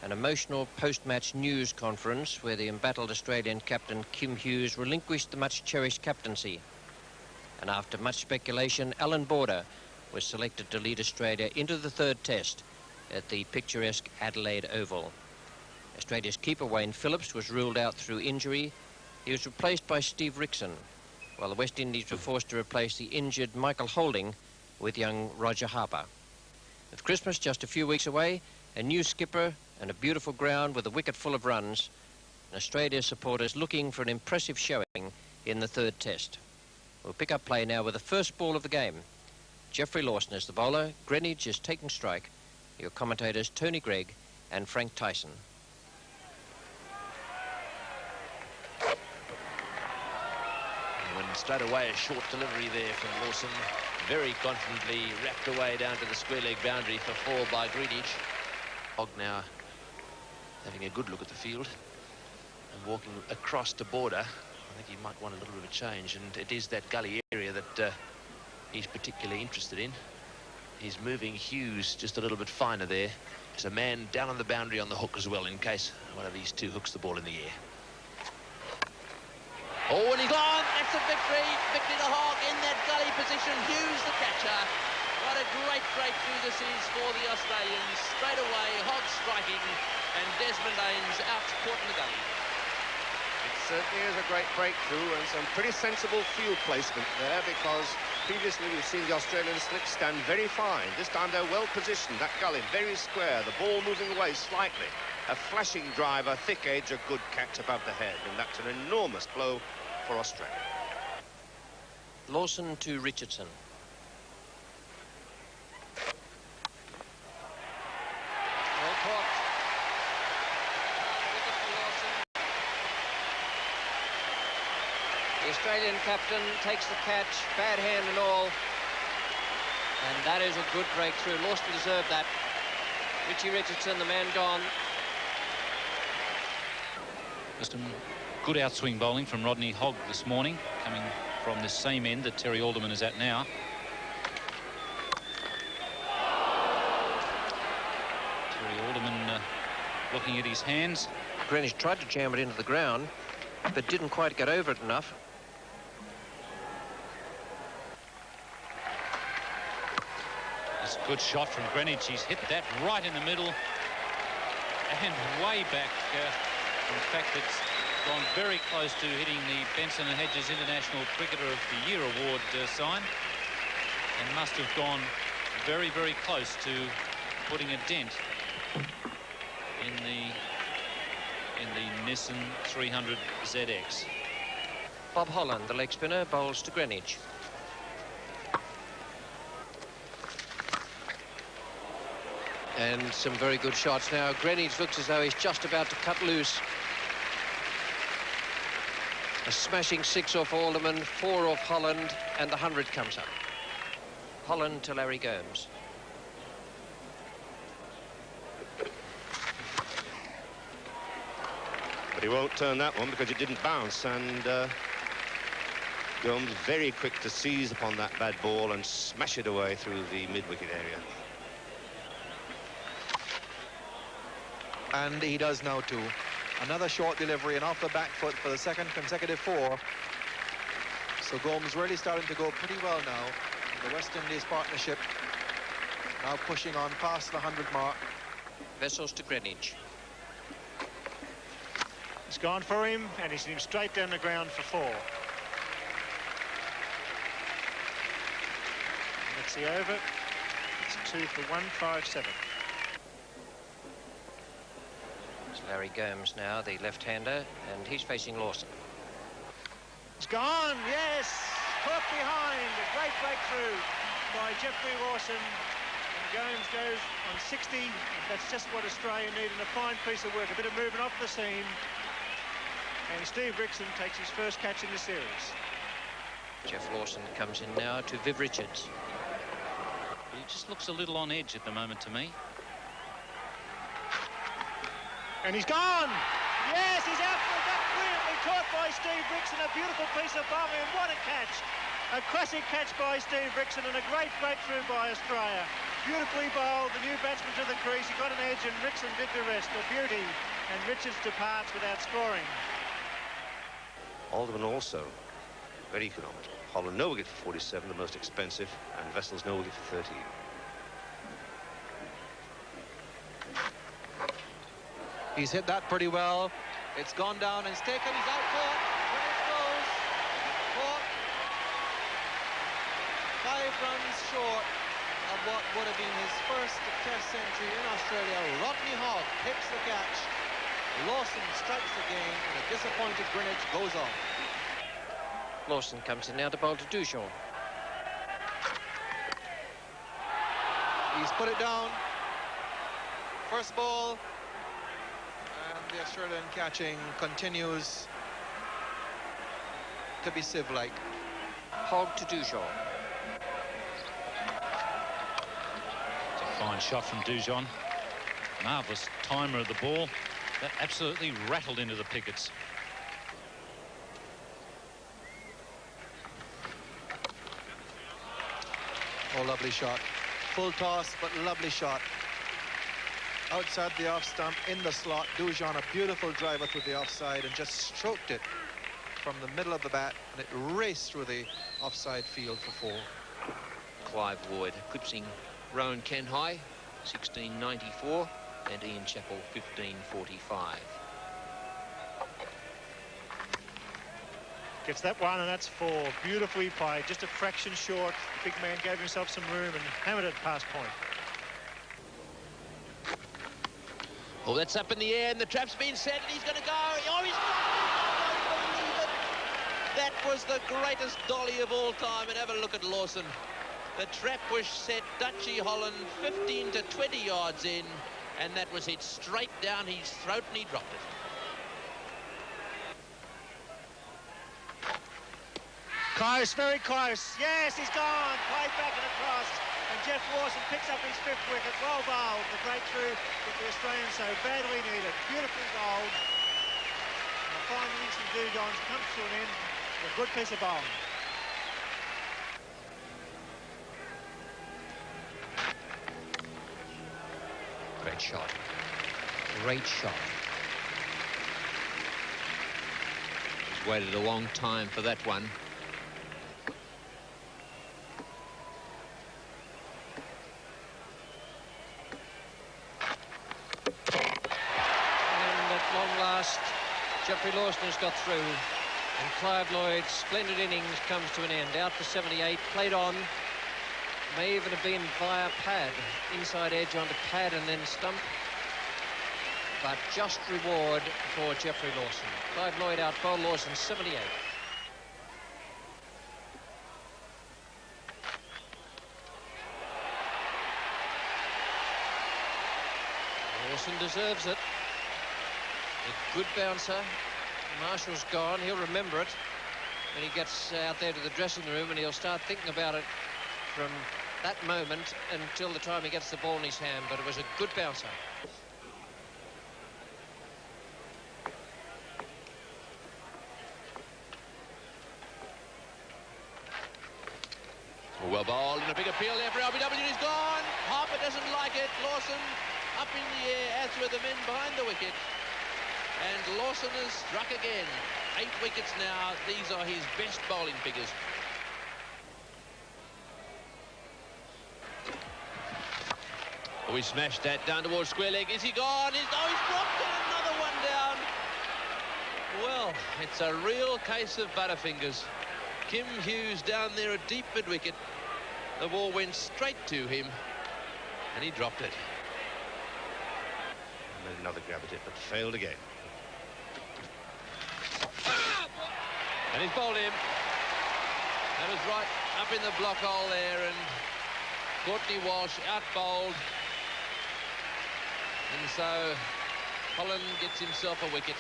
An emotional post-match news conference where the embattled Australian captain Kim Hughes relinquished the much-cherished captaincy. And after much speculation, Alan Border was selected to lead Australia into the third test at the picturesque Adelaide Oval. Australia's keeper Wayne Phillips was ruled out through injury. He was replaced by Steve Rickson, while the West Indies were forced to replace the injured Michael Holding with young Roger Harper. With Christmas just a few weeks away, a new skipper and a beautiful ground with a wicket full of runs, and Australia supporters looking for an impressive showing in the third test. We'll pick up play now with the first ball of the game. Geoffrey Lawson is the bowler, Greenwich is taking strike. Your commentators Tony Gregg and Frank Tyson. And straight away a short delivery there from Lawson, very confidently wrapped away down to the square leg boundary for 4 by Greenwich. Hogg now having a good look at the field and walking across to Border. I think he might want a little bit of a change, and it is that gully area that he's particularly interested in. He's moving Hughes just a little bit finer there. There's a man down on the boundary on the hook as well, in case one of these two hooks the ball in the air. Oh, and he's gone. That's a victory. Victory to Hogg in that gully position. Hughes the catcher. What a great breakthrough this is for the Australians. Straight away, Hogg striking, and Desmond Haynes out caught in the gully. It certainly is a great breakthrough and some pretty sensible field placement there, because previously we've seen the Australian slips stand very fine. This time they're well positioned. That gully very square, the ball moving away slightly. A flashing drive, a thick edge, a good catch above the head, and that's an enormous blow for Australia. Lawson to Richardson. Well caught. Wicket for Lawson. The Australian captain takes the catch, bad hand and all. And that is a good breakthrough. Lawson deserved that. Richie Richardson, the man gone. Some good outswing bowling from Rodney Hogg this morning, coming from the same end that Terry Alderman is at now. Terry Alderman looking at his hands. Greenwich tried to jam it into the ground, but didn't quite get over it enough. It's a good shot from Greenwich. He's hit that right in the middle and way back. In fact, it's gone very close to hitting the Benson and Hedges International Cricketer of the Year award sign, and must have gone very, very close to putting a dent in the Nissan 300 ZX. Bob Holland, the leg spinner, bowls to Greenwich. And some very good shots now. Greenwich looks as though he's just about to cut loose. A smashing 6 off Alderman, 4 off Holland, and the 100 comes up. Holland to Larry Gomes. But he won't turn that one because it didn't bounce, and Gomes very quick to seize upon that bad ball and smash it away through the mid-wicket area. And he does now too. Another short delivery and off the back foot for the second consecutive 4. So Gomes really starting to go pretty well now. The West Indies partnership now pushing on past the 100 mark. Vessels to Greenwich. It's gone for him, and he's hit him straight down the ground for 4. That's the over. It's 2 for 157. Larry Gomes now, the left-hander, and he's facing Lawson. It's gone, yes! Caught behind, a great breakthrough by Geoffrey Lawson. And Gomes goes on 60. That's just what Australia need, and a fine piece of work, a bit of movement off the seam. And Steve Rickson takes his first catch in the series. Geoff Lawson comes in now to Viv Richards. He just looks a little on edge at the moment to me. And he's gone! Yes, he's out for that, brilliantly caught by Steve Rickson. A beautiful piece of bowling, and what a catch! A classic catch by Steve Rickson, and a great breakthrough by Australia. Beautifully bowled, the new batsman to the crease. He got an edge and Ritson did the rest. A beauty. And Richards departs without scoring. Alderman also very economical. Holland no wicket for 47, the most expensive, and Vessel's no wicket for 13. He's hit that pretty well. It's gone down and it's taken. He's out caught. When it goes, caught. 5 runs short of what would have been his first Test century in Australia. Rodney Hogg picks the catch. Lawson strikes again, and a disappointed Greenwich goes off. Lawson comes in now to bowl to Dujon. He's put it down. First ball. And the Australian catching continues to be sieve-like. Hogg to Dujon. It's a fine shot from Dujon. Marvellous timer of the ball. That absolutely rattled into the pickets. Oh, lovely shot. Full toss, but lovely shot. Outside the off stump, in the slot. Dujon, a beautiful driver through the offside and just stroked it from the middle of the bat, and it raced through the offside field for 4. Clive Lloyd eclipsing Rowan Kenhigh, 1694, and Ian Chappell, 1545. Gets that one, and that's 4. Beautifully played. Just a fraction short. The big man gave himself some room and hammered it past point. Oh, that's up in the air, and the trap's been set, and he's going to go. Oh, he's got it! I don't believe it. That was the greatest dolly of all time, and have a look at Lawson. The trap was set, Dutchy Holland, 15 to 20 yards in, and that was hit straight down his throat, and he dropped it. Close, very close. Yes, he's gone. Played back and across. And Jeff Lawson picks up his 5th wicket. Well bowled. The breakthrough that the Australians so badly needed. Beautifully bowled. And the fine innings from Dujon comes to an end with a good piece of bowling. Great shot. Great shot. He's waited a long time for that one. Jeffrey Lawson has got through, and Clive Lloyd's splendid innings comes to an end. Out for 78, played on, may even have been via pad, inside edge onto pad and then stump, but just reward for Jeffrey Lawson. Clive Lloyd out bowled Lawson 78. Lawson deserves it. A good bouncer. Marshall's gone. He'll remember it when he gets out there to the dressing room, and he'll start thinking about it from that moment until the time he gets the ball in his hand. But it was a good bouncer. Well bowled and a big appeal there for LBW. He's gone. Harper doesn't like it. Lawson up in the air, as were the men behind the wicket. And Lawson has struck again. 8 wickets now. These are his best bowling figures. Oh, he smashed that down towards square leg. Is he gone? He's dropped it. Another one down. Well, it's a real case of butterfingers. Kim Hughes down there at deep mid-wicket. The ball went straight to him, and he dropped it. And then another grab at it, but failed again. And he's bowled him. That was right up in the block hole there, and Courtney Walsh out-bowled. And so Holland gets himself a wicket.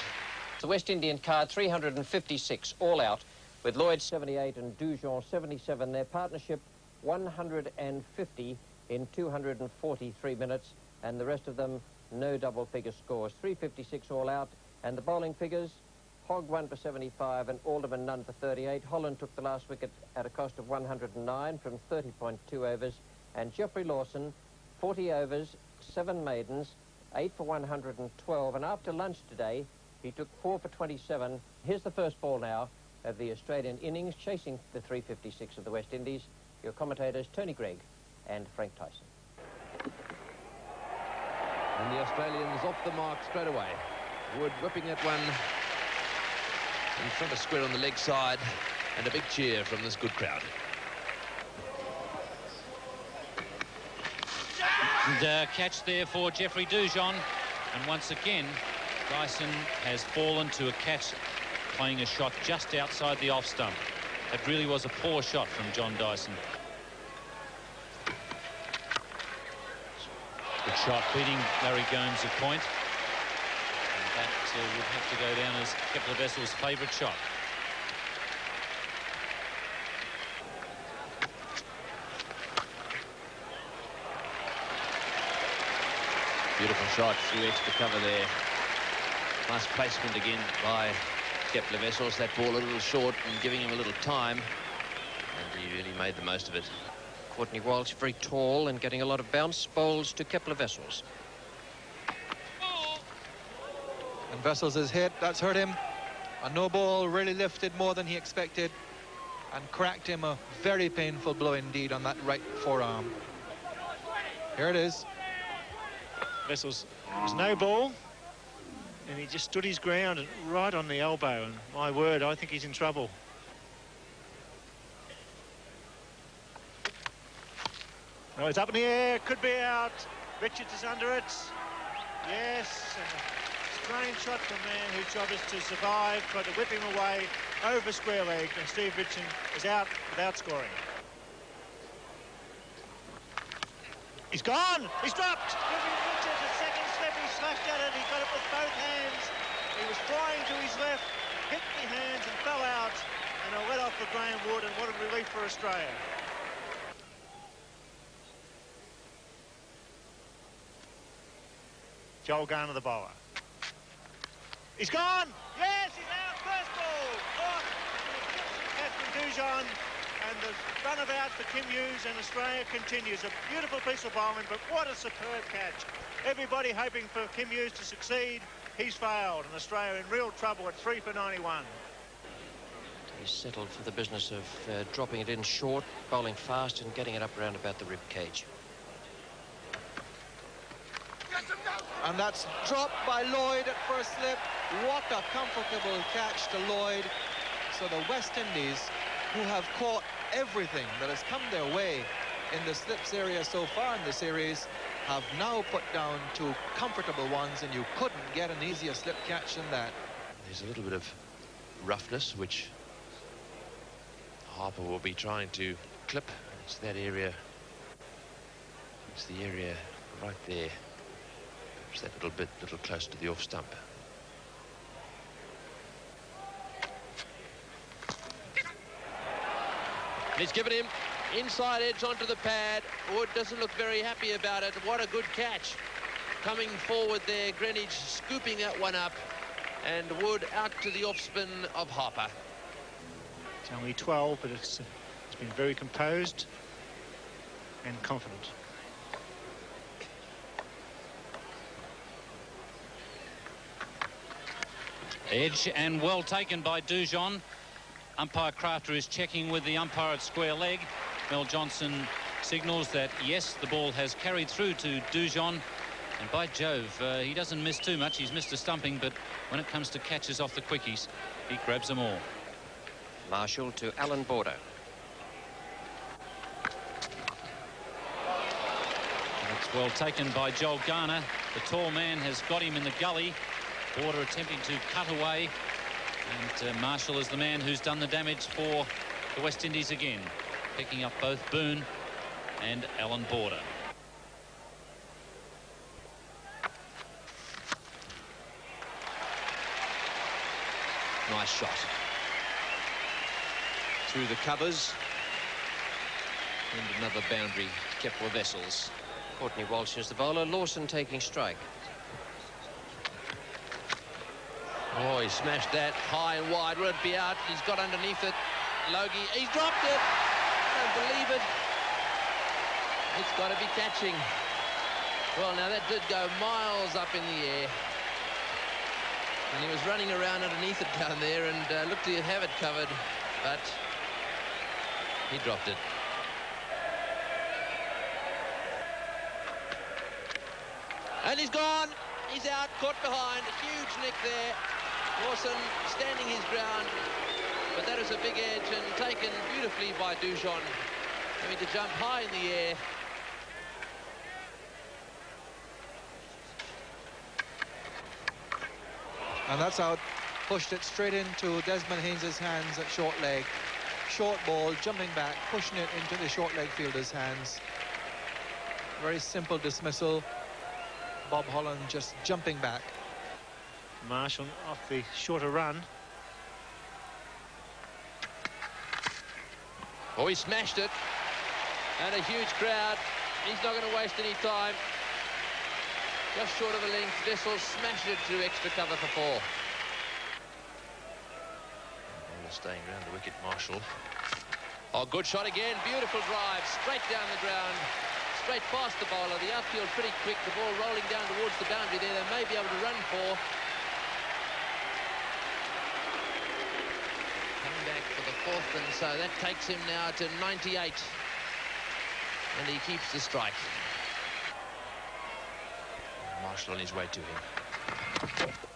The West Indian card, 356, all out, with Lloyd 78 and Dujon 77. Their partnership, 150 in 243 minutes, and the rest of them, no double-figure scores. 356 all out, and the bowling figures, Hogg 1 for 75 and Alderman none for 38. Holland took the last wicket at a cost of 109 from 30.2 overs, and Jeffrey Lawson 40 overs, 7 maidens, 8 for 112, and after lunch today, he took 4 for 27. Here's the first ball now of the Australian innings, chasing the 356 of the West Indies. Your commentators, Tony Gregg and Frank Tyson. And the Australians off the mark straight away. Wood whipping at one in front of square on the leg side, and a big cheer from this good crowd. And catch there for Jeffrey Dujon, and once again Dyson has fallen to a catch, playing a shot just outside the off stump. It really was a poor shot from John Dyson. Good shot, beating Larry Gomes at point. And that would have to go down as Kepler Vessel's favourite shot. Beautiful shot through extra cover there. Nice placement again by Kepler Wessels. That ball a little short and giving him a little time, and he really made the most of it. Courtney Walsh, very tall and getting a lot of bounce, bowls to Kepler Wessels. And Wessels is hit. That's hurt him. A no ball, really lifted more than he expected and cracked him a very painful blow indeed on that right forearm. Here it is. Wessels, it was no ball, and he just stood his ground right on the elbow, and my word, I think he's in trouble. Oh, it's up in the air, could be out. Richards is under it. Yes, and a strange shot from there, whose job is to survive, tried to whip him away over square leg, and Steve Richardson is out without scoring. He's gone! He's dropped! Richards, a second slip, he slashed at it, he got it with both hands. He was flying to his left, hit the hands and fell out, and a let off for Graham Wood, and what a relief for Australia. Joel Garner, the bowler. He's gone! Yes, he's out! First ball! Off! Catherine Dujon, and the runabout for Kim Hughes, and Australia continues. A beautiful piece of bowling, but what a superb catch. Everybody hoping for Kim Hughes to succeed. He's failed, and Australia in real trouble at 3 for 91. He's settled for the business of dropping it in short, bowling fast and getting it up around about the rib cage. And that's dropped by Lloyd at first slip. What a comfortable catch to Lloyd. So the West Indies, who have caught everything that has come their way in the slips area so far in the series, have now put down 2 comfortable ones, and you couldn't get an easier slip catch than that. There's a little bit of roughness, which Harper will be trying to clip. It's that area. It's the area right there. It's that little bit, close to the off stump. He's given him inside edge onto the pad. Wood doesn't look very happy about it. What a good catch. Coming forward there, Greenwich scooping that one up, and Wood out to the off spin of Harper. It's only 12, but it's been very composed and confident. Edge, and well taken by Dujon. Umpire Crafter is checking with the umpire at square leg. Mel Johnson signals that yes, the ball has carried through to Dujon, and by Jove, he doesn't miss too much. He's missed a stumping, but when it comes to catches off the quickies, he grabs them all. Marshall to Alan Border. That's well taken by Joel Garner. The tall man has got him in the gully. Border attempting to cut away, and Marshall is the man who's done the damage for the West Indies again, picking up both Boone and Alan Border. Nice shot. Through the covers. And another boundary, Kepler Wessels. Courtney Walsh is the bowler. Lawson taking strike. Oh, he smashed that high and wide. Will it be out? He's got underneath it. Logie, he's dropped it. I don't believe it. It's got to be catching. Well, now that did go miles up in the air. And he was running around underneath it down there and looked to have it covered, but he dropped it. And he's gone. He's out, caught behind. A huge nick there. Lawson standing his ground. But that is a big edge and taken beautifully by Dujon. Having to jump high in the air. And that's out. Pushed it straight into Desmond Haynes' hands at short leg. Short ball, jumping back, pushing it into the short leg fielder's hands. Very simple dismissal. Bob Holland just jumping back. Marshall off the shorter run. Oh, he smashed it. And a huge crowd. He's not going to waste any time. Just short of a length. Vessels smashed it through extra cover for 4. Staying around the wicket, Marshall. Oh, good shot again. Beautiful drive. Straight down the ground. Straight past the bowler. The outfield pretty quick. The ball rolling down towards the boundary there. They may be able to run 4. Coming back for the 4th, and so that takes him now to 98. And he keeps the strike. Marshall on his way to him.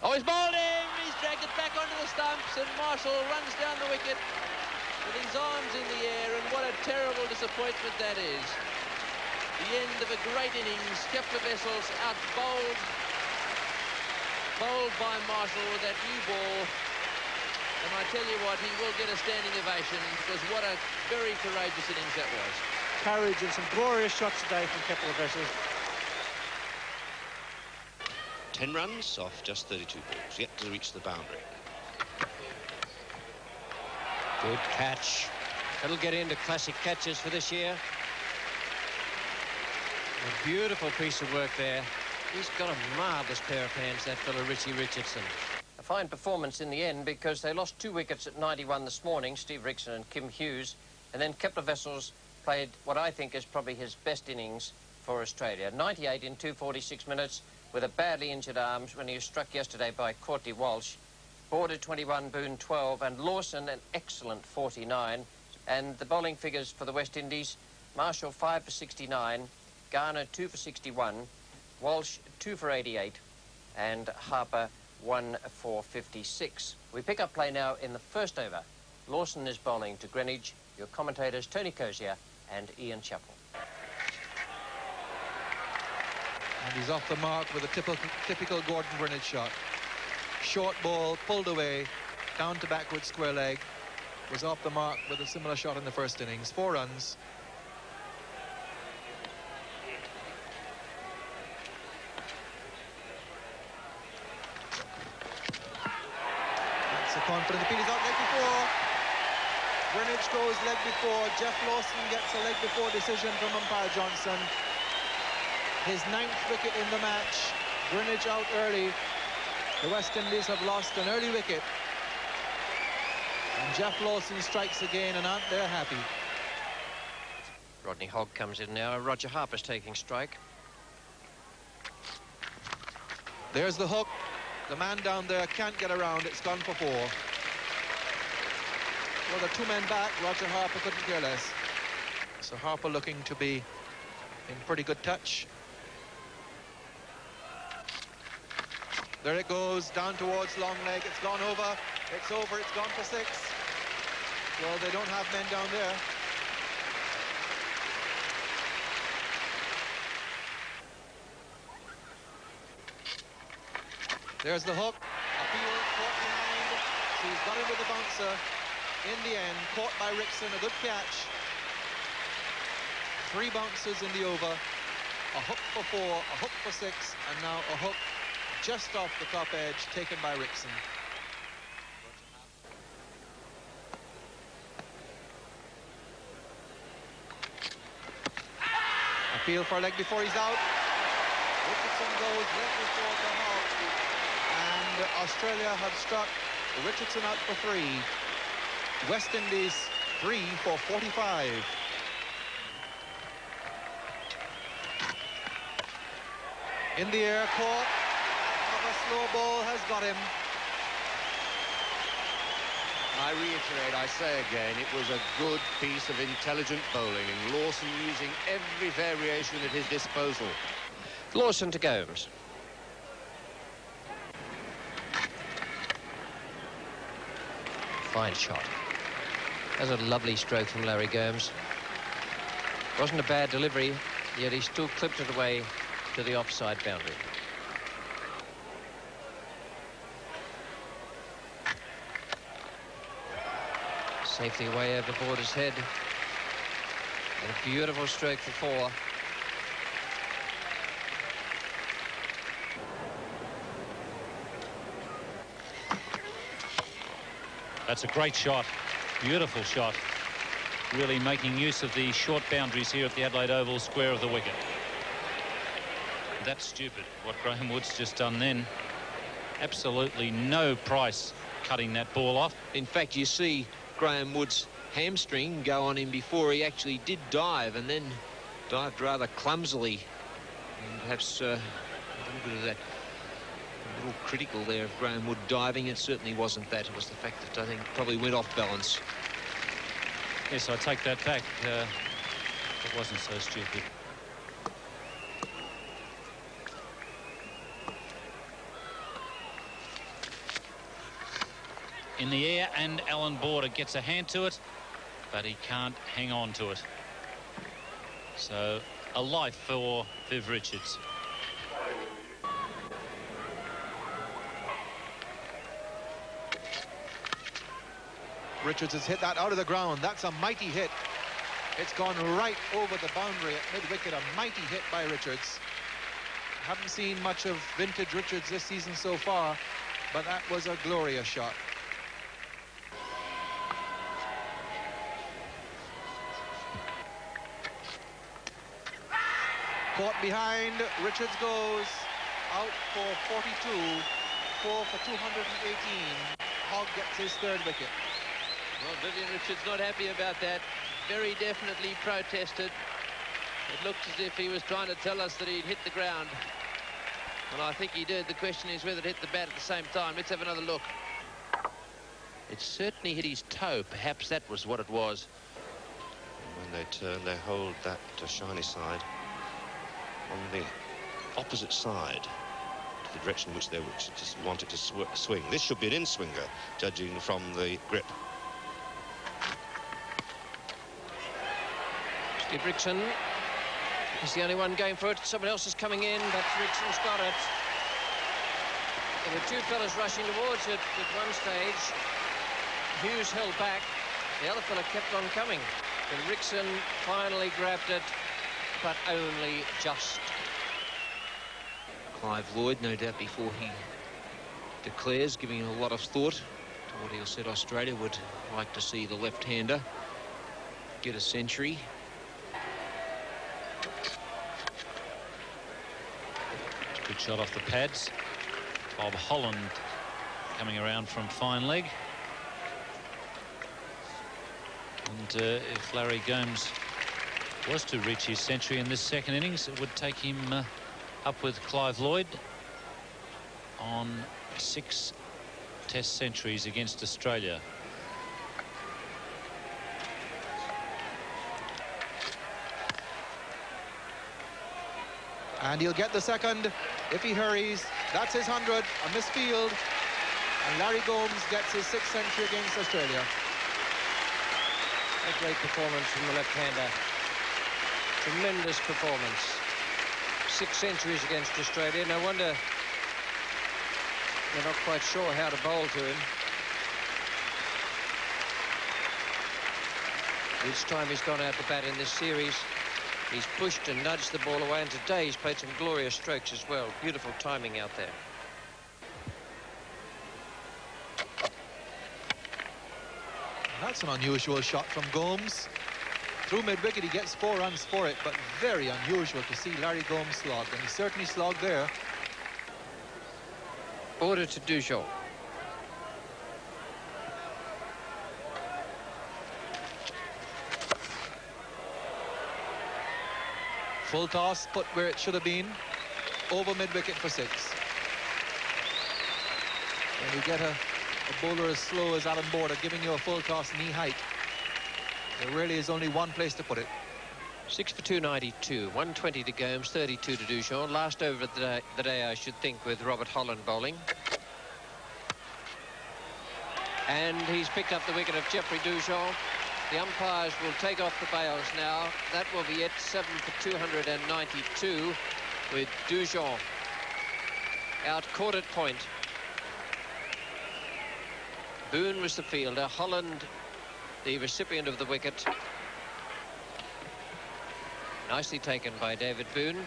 Oh, he's bowled him! He's dragged it back onto the stumps, and Marshall runs down the wicket with his arms in the air, and what a terrible disappointment that is. The end of a great innings. Kepler Vessels out bowled by Marshall with that new ball. And I tell you what, he will get a standing ovation, because what a very courageous innings that was. Courage and some glorious shots today from Kepler Vessels. 10 runs off just 32 balls, yet to reach the boundary. Good catch. It'll get into classic catches for this year. A beautiful piece of work there. He's got a marvellous pair of hands, that fellow Richie Richardson. A fine performance in the end, because they lost 2 wickets at 91 this morning, Steve Rickson and Kim Hughes, and then Kepler Vessels played what I think is probably his best innings for Australia. 98 in 246 minutes, with a badly injured arm when he was struck yesterday by Courtney Walsh. Border 21, Boone 12, and Lawson an excellent 49. And the bowling figures for the West Indies: Marshall 5 for 69, Garner 2 for 61, Walsh 2 for 88, and Harper 1 for 56. We pick up play now in the first over. Lawson is bowling to Greenwich. Your commentators Tony Cozier and Ian Chappell. And he's off the mark with a typical Gordon Greenwich shot. Short ball, pulled away, down to backward square leg. Was off the mark with a similar shot in the first innings. 4 runs. That's a confident appeal. He's out leg before. Greenwich goes leg before. Jeff Lawson gets a leg before decision from umpire Johnson. His 9th wicket in the match. Greenwich out early. The West Indies have lost an early wicket. And Jeff Lawson strikes again, and aren't they happy? Rodney Hogg comes in now. Roger Harper's taking strike. There's the hook. The man down there can't get around. It's gone for 4. Well, the 2 men back. Roger Harper couldn't care less. So Harper looking to be in pretty good touch. There it goes, down towards long leg. It's gone over. It's over. It's gone for 6. Well, they don't have men down there. There's the hook. Appeal caught behind. So he's got him with the bouncer. In the end, caught by Rickson. A good catch. 3 bounces in the over. A hook for 4, a hook for 6, and now a hook just off the top edge, taken by Rickson. Appeal for a leg before he's out. Richardson goes leg before the hog. And Australia have struck Richardson out for 3. West Indies 3 for 45. In the air, caught. A slow ball has got him. I reiterate, I say again, it was a good piece of intelligent bowling, and Lawson using every variation at his disposal. Lawson to Gomes. Fine shot. That's a lovely stroke from Larry Gomes. Wasn't a bad delivery, yet he still clipped it away to the offside boundary. Safely away overboard his head. And a beautiful stroke for 4. That's a great shot. Beautiful shot. Really making use of the short boundaries here at the Adelaide Oval, square of the wicket. That's stupid, what Graham Wood's just done then. Absolutely no price cutting that ball off. In fact, you see Graham Wood's hamstring go on him before he actually did dive, and then dived rather clumsily. And perhaps a little bit of that, a little critical there of Graham Wood diving. It certainly wasn't that. It was the fact that I think probably went off balance. Yes, I take that back. It wasn't so stupid. In the air, and Alan Border gets a hand to it, but he can't hang on to it. So a life for Viv Richards. Richards has hit that out of the ground. That's a mighty hit. It's gone right over the boundary at mid-wicket. A mighty hit by Richards. Haven't seen much of vintage Richards this season so far, but that was a glorious shot. Caught behind, Richards goes out for 42, 4 for 218. Hogg gets his 3rd wicket. Well, Vivian Richards not happy about that. Very definitely protested. It looked as if he was trying to tell us that he'd hit the ground. Well, I think he did. The question is whether it hit the bat at the same time. Let's have another look. It certainly hit his toe. Perhaps that was what it was. When they turn, they hold that shiny side on the opposite side to the direction which they just wanted to swing. This should be an in-swinger, judging from the grip. Steve Rickson is the only one going for it. Someone else is coming in, but Rickson's got it. There were 2 fellas rushing towards it at one stage. Hughes held back. The other fella kept on coming. And Rickson finally grabbed it, but only just. Clive Lloyd, no doubt before he declares, giving a lot of thought to what he said Australia would like to see the left-hander get a century. Good shot off the pads. Bob Holland coming around from fine leg. And if Larry Gomes was to reach his century in this second innings, it would take him up with Clive Lloyd on 6 Test centuries against Australia. And he'll get the second if he hurries. That's his 100, a misfield. And Larry Gomes gets his 6th century against Australia. A great performance from the left-hander. Tremendous performance. 6 centuries against Australia. No wonder they're not quite sure how to bowl to him. Each time he's gone out to bat in this series, he's pushed and nudged the ball away, and today he's played some glorious strokes as well. Beautiful timing out there. That's an unusual shot from Gomes. Through mid-wicket, he gets 4 runs for it, but very unusual to see Larry Gomes slog, and he certainly slogged there. Order to Dujon. Full toss, put where it should have been. over mid-wicket for 6. When you get a bowler as slow as Alan Border giving you a full toss knee height, there really is only one place to put it. 6 for 292, 120 to Gomes, 32 to Dujon. Last over of the day, I should think, with Robert Holland bowling. And he's picked up the wicket of Geoffrey Dujon. The umpires will take off the bails now. That will be it, 7 for 292, with Dujon out caught at point. Boone was the fielder, Holland the recipient of the wicket. Nicely taken by David Boone.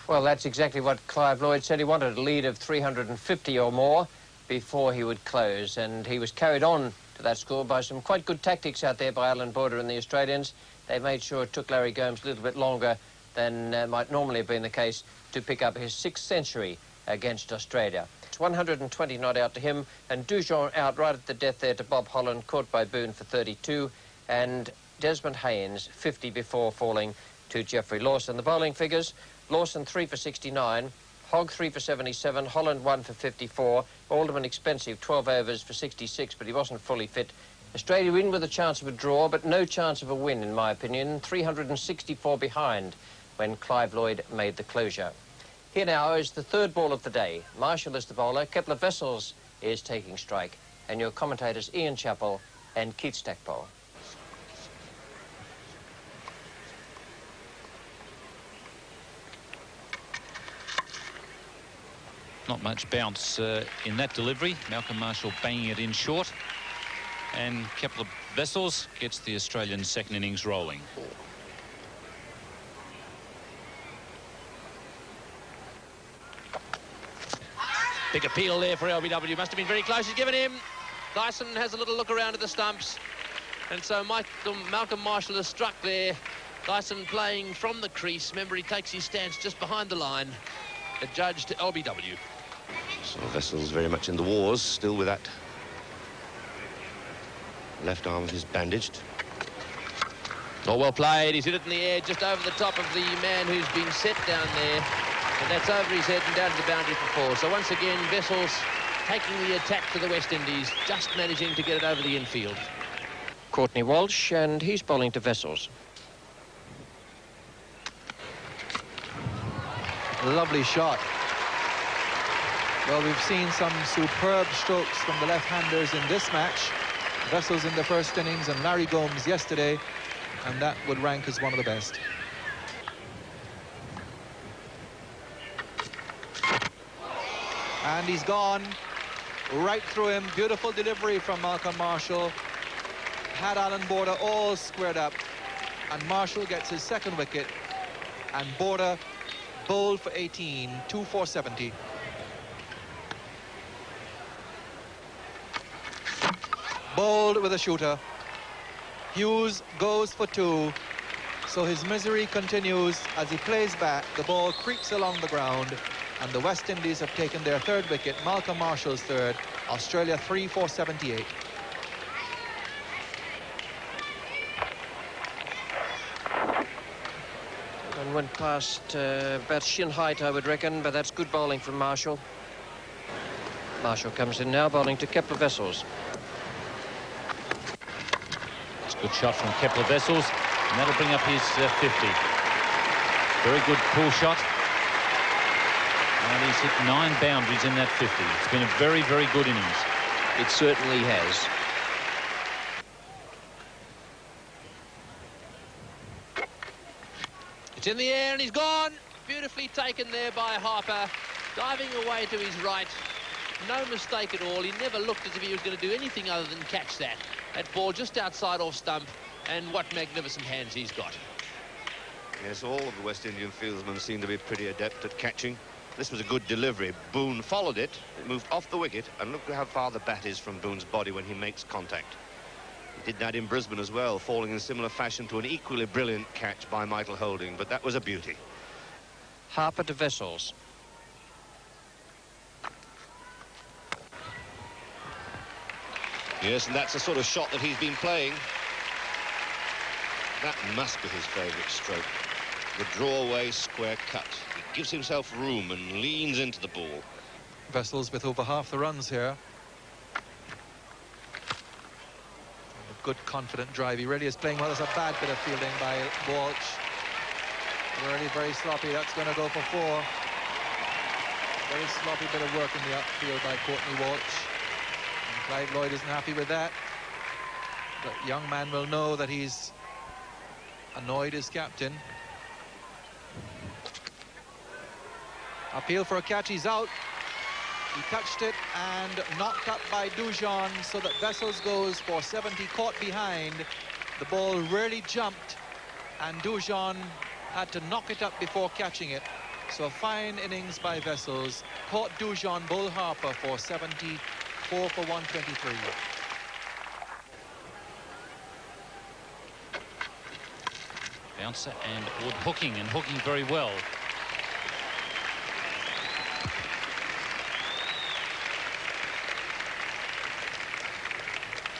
Well, that's exactly what Clive Lloyd said. He wanted a lead of 350 or more before he would close, and he was carried on to that score by some quite good tactics out there by Alan Border and the Australians. They made sure it took Larry Gomes a little bit longer than might normally have been the case to pick up his 6th century against Australia. It's 120 not out to him, and Dujon out right at the death there to Bob Holland, caught by Boone for 32, and Desmond Haynes 50 before falling to Geoffrey Lawson. The bowling figures: Lawson 3 for 69, Hogg 3 for 77, Holland 1 for 54, Alderman expensive 12 overs for 66, but he wasn't fully fit. Australia in with a chance of a draw, but no chance of a win, in my opinion. 364 behind when Clive Lloyd made the closure. Here now is the third ball of the day. Marshall is the bowler, Kepler Wessels is taking strike, and your commentators Ian Chappell and Keith Stackpole. Not much bounce in that delivery. Malcolm Marshall banging it in short, and Kepler Wessels gets the Australian second innings rolling. Big appeal there for LBW. Must have been very close. He's given him. Dyson has a little look around at the stumps. And so Malcolm Marshall is struck there. Dyson playing from the crease. Remember, he takes his stance just behind the line. Adjudged LBW. So Wessels very much in the wars, still with that left arm of his bandaged. Not well played. He's hit it in the air just over the top of the man who's been set down there. And that's over his head and down to the boundary for 4. So once again, Wessels taking the attack to the West Indies, just managing to get it over the infield. Courtney Walsh, and he's bowling to Wessels. Lovely shot. Well, we've seen some superb strokes from the left-handers in this match. Wessels in the first innings and Larry Gomes yesterday, and that would rank as one of the best. And he's gone right through him. Beautiful delivery from Malcolm Marshall. Had Alan Border all squared up, and Marshall gets his second wicket, and Border bowled for 18, 2 for 70. Bowled with a shooter. Hughes goes for 2, so his misery continues as he plays back. The ball creaks along the ground, and the West Indies have taken their third wicket. Malcolm Marshall's third. Australia 3 for 78. And went past about shin height, I would reckon, but that's good bowling from Marshall. Marshall comes in now, bowling to Kepler Wessels. It's a good shot from Kepler Wessels, and that'll bring up his 50. Very good pull shot. And he's hit 9 boundaries in that 50. It's been a very, very good innings. It certainly has. It's in the air and he's gone. Beautifully taken there by Harper. Diving away to his right. No mistake at all. He never looked as if he was going to do anything other than catch that. That ball just outside off stump. And what magnificent hands he's got. Yes, all of the West Indian fieldsmen seem to be pretty adept at catching. This was a good delivery. Boone followed it. It moved off the wicket. And look how far the bat is from Boone's body when he makes contact. He did that in Brisbane as well, falling in similar fashion to an equally brilliant catch by Michael Holding. But that was a beauty. Harper to Wessels. Yes, and that's the sort of shot that he's been playing. That must be his favourite stroke. The draw-away square cut. He gives himself room and leans into the ball. Vessels with over half the runs here. A good, confident drive. He really is playing well. There's a bad bit of fielding by Walsh. Really very sloppy. That's going to go for 4. Very sloppy bit of work in the outfield by Courtney Walsh. And Clive Lloyd isn't happy with that. The young man will know that he's annoyed his captain. Appeal for a catch. He's out. He touched it and knocked up by Dujon, so that Vessels goes for 70, caught behind. The ball really jumped, and Dujon had to knock it up before catching it. So a fine innings by Vessels. Caught Dujon, Bull Harper for 74 for 123. Bouncer and Wood hooking, and hooking very well.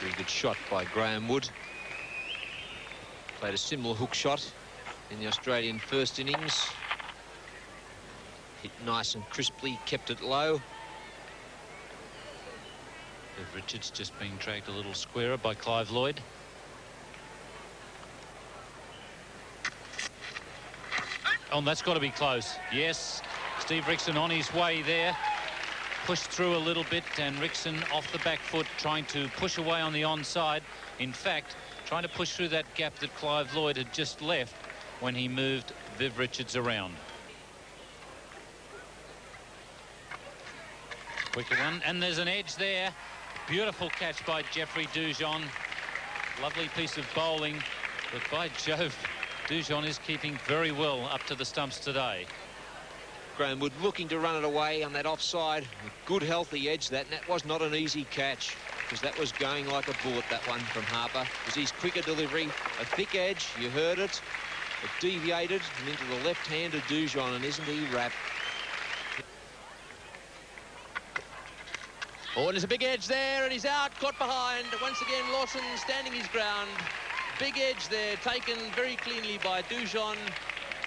Very good shot by Graham Wood. Played a similar hook shot in the Australian first innings. Hit nice and crisply, kept it low. Bev Richards just being dragged a little squarer by Clive Lloyd. Oh, and that's got to be close. Yes, Steve Rickson on his way there. Pushed through a little bit, and Rickson off the back foot, trying to push away on the onside. In fact, trying to push through that gap that Clive Lloyd had just left when he moved Viv Richards around. Quicker one, and there's an edge there. Beautiful catch by Jeffrey Dujon. Lovely piece of bowling, but by Jove, Dujon is keeping very well up to the stumps today. Graham Wood looking to run it away on that offside. A good healthy edge that, and that was not an easy catch, because that was going like a bullet, that one from Harper. It was his quicker delivery, a thick edge, you heard it. It deviated and into the left-handed Dujon, and isn't he wrapped? Oh, and there's a big edge there, and he's out, caught behind. Once again, Lawson standing his ground. Big edge there, taken very cleanly by Dujon,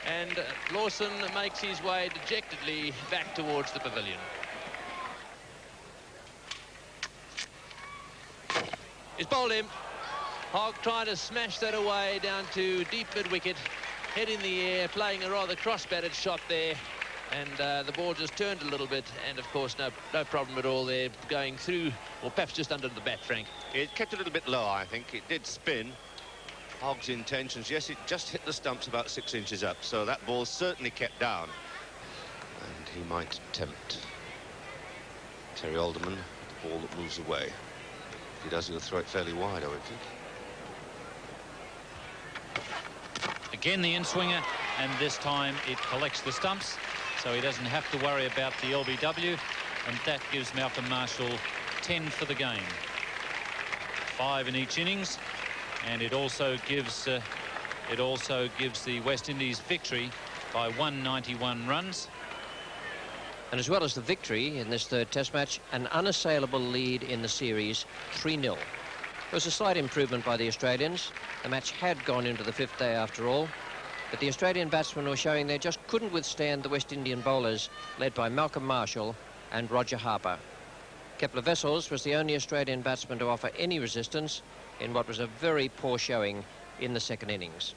and Lawson makes his way dejectedly back towards the pavilion. He's bowled him. Hogg trying to smash that away down to deep mid-wicket. Head in the air, playing a rather cross-batted shot there. And the ball just turned a little bit, and of course no problem at all there, going through, or perhaps just under the bat, Frank. It kept a little bit low, I think. It did spin. Hogg's intentions, yes, it just hit the stumps about 6 inches up, so that ball certainly kept down. And he might tempt Terry Alderman, the ball that moves away. If he does, he'll throw it fairly wide, I would think. Again the in-swinger, and this time it collects the stumps, so he doesn't have to worry about the LBW, and that gives Malcolm Marshall 10 for the game. 5 in each innings, and it also gives the West Indies victory by 191 runs. And as well as the victory in this third test match, an unassailable lead in the series, 3-0. It was a slight improvement by the Australians. The match had gone into the 5th day after all, but the Australian batsmen were showing they just couldn't withstand the West Indian bowlers, led by Malcolm Marshall and Roger Harper. Kepler Wessels was the only Australian batsman to offer any resistance in what was a very poor showing in the second innings.